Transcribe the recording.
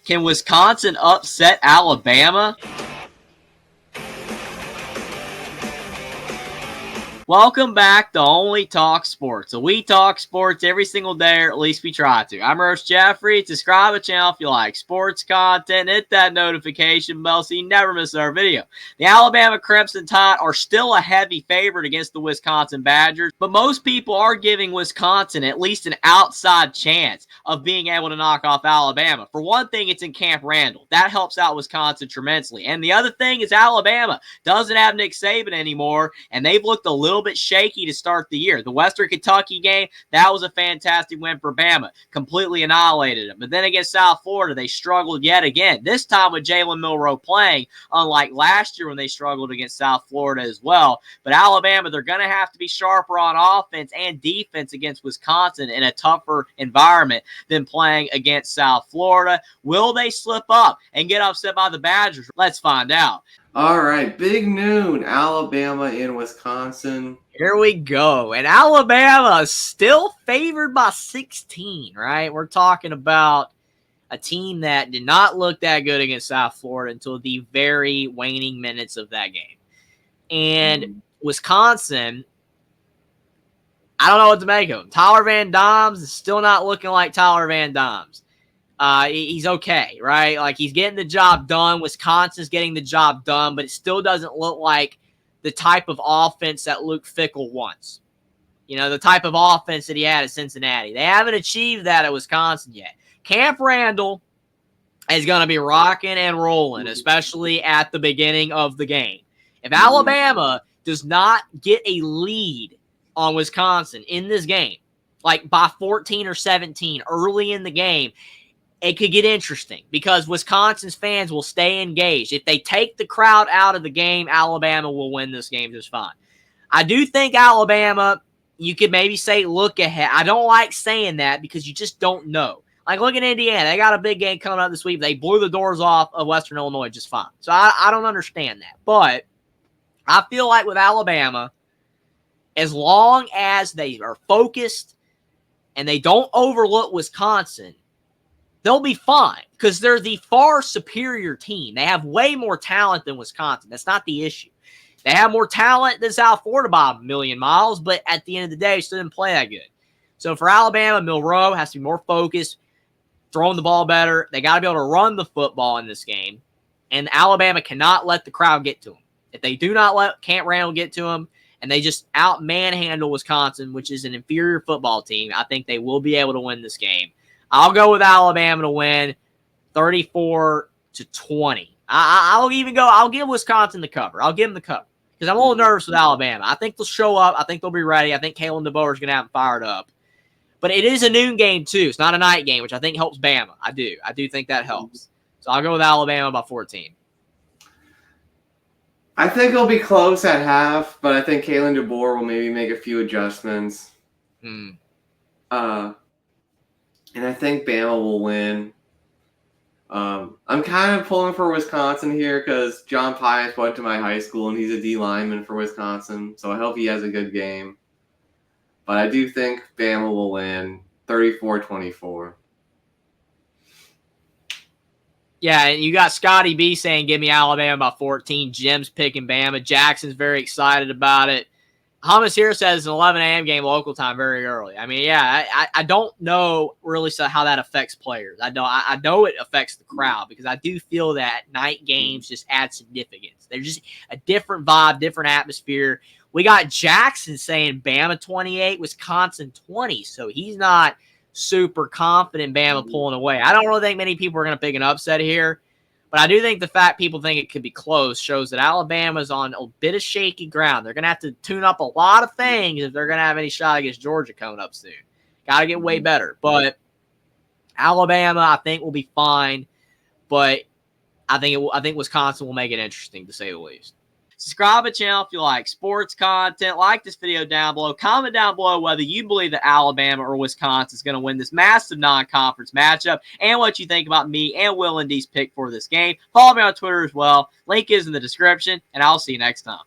Can Wisconsin upset Alabama? Welcome back to Only Talk Sports. So we talk sports every single day, or at least we try to. I'm Roach Jeffrey. Subscribe to the channel if you like sports content. Hit that notification bell so you never miss our video. The Alabama Crimson Tide are still a heavy favorite against the Wisconsin Badgers, but most people are giving Wisconsin at least an outside chance of being able to knock off Alabama. For one thing, it's in Camp Randall. That helps out Wisconsin tremendously. And the other thing is Alabama doesn't have Nick Saban anymore, and they've looked a little bit shaky to start the year. The Western Kentucky game, that was a fantastic win for Bama. Completely annihilated them. But then against South Florida, they struggled yet again. This time with Jalen Milroe playing, unlike last year when they struggled against South Florida as well. But Alabama, they're going to have to be sharper on offense and defense against Wisconsin in a tougher environment than playing against South Florida. Will they slip up and get upset by the Badgers? Let's find out. All right, big noon, Alabama in Wisconsin. Here we go. And Alabama is still favored by 16, right? We're talking about a team that did not look that good against South Florida until the very waning minutes of that game. And Wisconsin, I don't know what to make of them. Tyler Van Dyke is still not looking like Tyler Van Dyke. He's okay, right? Like, he's getting the job done. Wisconsin's getting the job done, but it still doesn't look like the type of offense that Luke Fickell wants. You know, the type of offense that he had at Cincinnati. They haven't achieved that at Wisconsin yet. Camp Randall is going to be rocking and rolling, especially at the beginning of the game. If Alabama does not get a lead on Wisconsin in this game, like by 14 or 17 early in the game, it could get interesting because Wisconsin's fans will stay engaged. If they take the crowd out of the game, Alabama will win this game just fine. I do think Alabama, you could maybe say look ahead. I don't like saying that because you just don't know. Like, look at Indiana. They got a big game coming up this week. They blew the doors off of Western Illinois just fine. So I don't understand that. But I feel like with Alabama, as long as they are focused and they don't overlook Wisconsin, they'll be fine because they're the far superior team. They have way more talent than Wisconsin. That's not the issue. They have more talent than South Florida by a million miles, but at the end of the day, still didn't play that good. So for Alabama, Milroe has to be more focused, throwing the ball better. They got to be able to run the football in this game, and Alabama cannot let the crowd get to them. If they do not let Camp Randall get to them, and they just out-manhandle Wisconsin, which is an inferior football team, I think they will be able to win this game. I'll go with Alabama to win 34-20. I'll give Wisconsin the cover. I'll give them the cover because I'm a little nervous with Alabama. I think they'll show up. I think they'll be ready. I think Kalen Deboer is going to have them fired up. But it is a noon game, too. It's not a night game, which I think helps Bama. I do think that helps. So I'll go with Alabama by 14. I think it'll be close at half, but I think Kalen Deboer will maybe make a few adjustments. And I think Bama will win. I'm kind of pulling for Wisconsin here because John Pius went to my high school and he's a D lineman for Wisconsin, so I hope he has a good game. But I do think Bama will win 34-24. Yeah, and you got Scotty B saying, give me Alabama by 14. Jim's picking Bama. Jackson's very excited about it. Hummus here says it's an 11 a.m. game local time very early. I mean, yeah, I don't know really how that affects players. I know it affects the crowd because I do feel that night games just add significance. They're just a different vibe, different atmosphere. We got Jackson saying Bama 28, Wisconsin 20. So he's not super confident Bama pulling away. I don't really think many people are going to pick an upset here. But I do think the fact people think it could be close shows that Alabama's on a bit of shaky ground. They're going to have to tune up a lot of things if they're going to have any shot against Georgia coming up soon. Got to get way better. But Alabama, I think, will be fine. But I think Wisconsin will make it interesting, to say the least. Subscribe to the channel if you like sports content. Like this video down below. Comment down below whether you believe that Alabama or Wisconsin is going to win this massive non-conference matchup and what you think about me and Will and D's pick for this game. Follow me on Twitter as well. Link is in the description, and I'll see you next time.